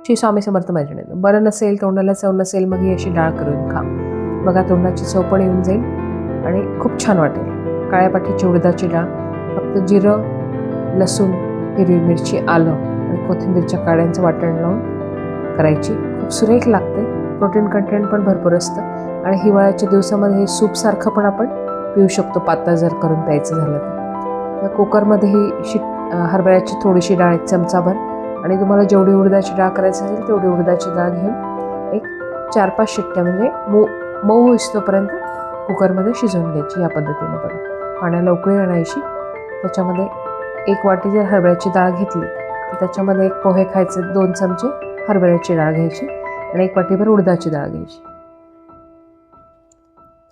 श्री स्वामी समर्थ मैत्रिणींनो, बरं नसेल, तोंडाला चव नसेल, मग ही अशी डाळ करून खा. बघा, तोंडाची चव पण येऊन जाईल आणि खूप छान वाटेल. काळ्या पाठीची उडदाची डाळ, फक्त जिरं, लसूण, हिरवी मिरची, आलं आणि कोथिंबीरच्या काड्यांचं वाटण लावून करायची. खूप सुरेख लागते. प्रोटीन कंटेंट पण भरपूर असतं आणि हिवाळ्याच्या दिवसामध्ये हे सूपसारखं पण आपण पिऊ शकतो, पातळ जर करून प्यायचं झालं तर. कुकरमध्ये ही हरभऱ्याची थोडीशी डाळ, 1 चमचाभर, आणि तुम्हाला जेवढी उडदाची डाळ करायची असेल तेवढी उडदाची डाळ घेऊन एक 4-5 शिट्ट्या म्हणजे मऊ होईस्तोपर्यंत कुकरमध्ये शिजवून घ्यायची. या पद्धतीने बघा, पाण्याला उकळी आणायची. त्याच्यामध्ये 1 वाटी जर हरभऱ्याची डाळ घेतली तर त्याच्यामध्ये 1 पोहे खायचे 2 चमचे हरभऱ्याची डाळ घ्यायची आणि 1 वाटीभर उडदाची डाळ घ्यायची.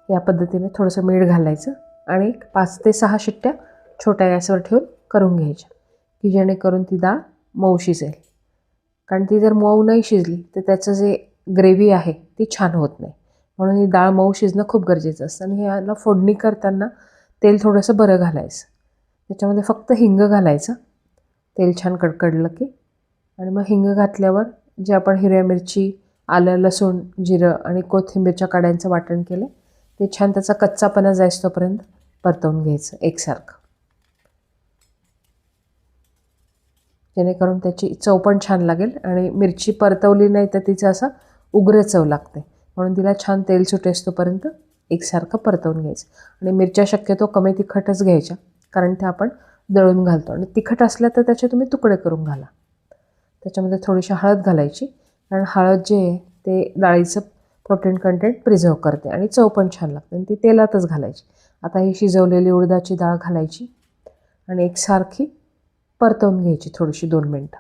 या पद्धतीने थोडंसं मीठ घालायचं आणि 5 ते 6 शिट्ट्या छोट्या गॅसवर ठेवून करून घ्यायच्या, की जेणेकरून ती डाळ मऊ शिजेल. कारण ती जर मऊ नाही शिजली तर त्याचं जे ग्रेव्ही आहे ती छान होत नाही. म्हणून ही डाळ मऊ शिजणं खूप गरजेचं असतं. आणि ह्याला फोडणी करताना तेल थोडंसं बरं घालायचं. त्याच्यामध्ये फक्त हिंग घालायचं, तेल छान कडकडलं की. आणि मग हिंग घातल्यावर जे आपण हिरव्या मिरची, आलं, लसूण, जिरं आणि कोथिंबीरच्या काड्यांचं वाटण केलं ते छान त्याचा कच्चापणा जाईस्तोपर्यंत परतवून घ्यायचं एकसारखं, जेणेकरून त्याची चव पण छान लागेल. आणि मिरची परतवली नाही तर तिचं असं उग्र चव लागते, म्हणून तिला छान तेल सुटेस्तोपर्यंत एकसारखं परतवून घ्यायचं. आणि मिरच्या शक्यतो कमी तिखटच घ्यायच्या, कारण त्या आपण दळून घालतो. आणि तिखट असल्या तर त्याचे तुम्ही तुकडे करून घाला. त्याच्यामध्ये थोडीशी हळद घालायची, कारण हळद जे आहे ते डाळीचं प्रोटीन कंटेंट प्रिझर्व करते आणि चव पण छान लागते. आणि ती तेलातच घालायची. आता ही शिजवलेली उडदाची डाळ घालायची आणि एकसारखी परतवून घ्यायची थोडीशी 2 मिनटं.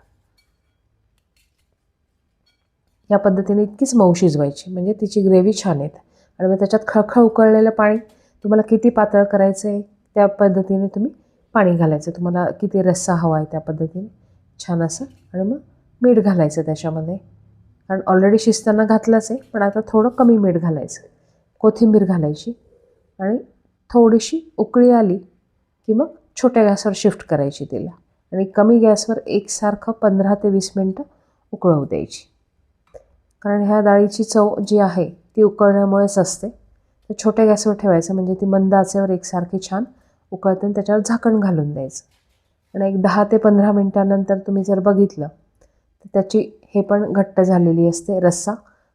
या पद्धतीने इतकीच मऊ शिजवायची म्हणजे तिची ग्रेव्ही छान येते. आणि मग त्याच्यात खळखळ उकळलेलं पाणी, तुम्हाला किती पातळ करायचं आहे त्या पद्धतीने तुम्ही पाणी घालायचं. तुम्हाला किती रस्सा हवा आहे त्या पद्धतीने छान असं. आणि मग मीठ घालायचं त्याच्यामध्ये, कारण ऑलरेडी शिजताना घातलंच आहे, पण आता थोडं कमी मीठ घालायचं. कोथिंबीर घालायची आणि थोडीशी उकळी आली की मग छोट्या गॅसवर शिफ्ट करायची तिला. आणि कमी गॅसवर एकसारखं 15 ते 20 मिनटं उकळवू द्यायची. कारण ह्या डाळीची चव जी आहे ती उकळण्यामुळेच असते. तर छोट्या गॅसवर ठेवायचं म्हणजे ती मंद आचेवर एकसारखी छान उकळते. आणि त्याच्यावर झाकण घालून द्यायचं. आणि एक 10 ते 15 मिनटानंतर तुम्ही जर बघितलं तर त्याची हे पण घट्ट झालेली असते रस्सा,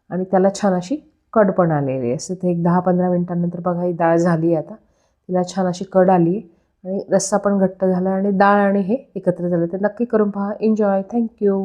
आणि त्याला छान अशी कड पण आलेली असते. तर एक 10-15 मिनटानंतर बघा, ही डाळ झाली आहे. आता तिला छान अशी कड आली आहे आणि रस्सा पण घट्ट झाला आणि डाळ आणि हे एकत्र झालं. तर नक्की करून पहा. एन्जॉय. थँक्यू.